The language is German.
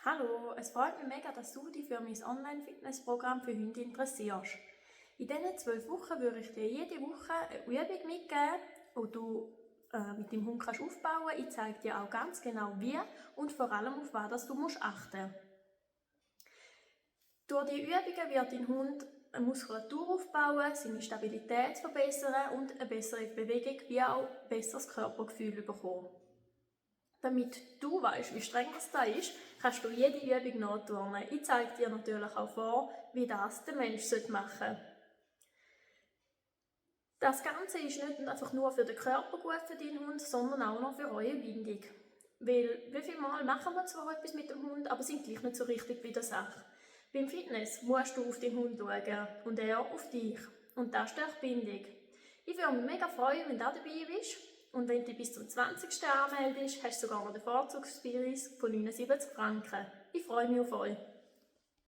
Hallo, es freut mich mega, dass du dich für mein Online-Fitnessprogramm für Hunde interessierst. In diesen 12 Wochen würde ich dir jede Woche eine Übung mitgeben, die du mit dem Hund aufbauen kannst. Ich zeige dir auch ganz genau wie und vor allem auf was du achten musst. Durch die Übungen wird dein Hund eine Muskulatur aufbauen, seine Stabilität verbessern und eine bessere Bewegung wie auch ein besseres Körpergefühl bekommen. Damit du weißt, wie streng das da ist, kannst du jede Übung nachturnen. Ich zeige dir natürlich auch vor, wie das der Mensch machen sollte. Das Ganze ist nicht einfach nur für den Körper gut für deinen Hund, sondern auch noch für eure Bindung. Weil, wie viel Mal machen wir zwar etwas mit dem Hund, aber sind gleich nicht so richtig bei der Sache. Beim Fitness musst du auf den Hund schauen und er auf dich. Und das stärkt die Bindung. Ich würde mich mega freuen, wenn du dabei bist. Und wenn du bis zum 20. anmeldest, hast du sogar noch den Vorzugspreis von 79 Franken. Ich freue mich auf euch.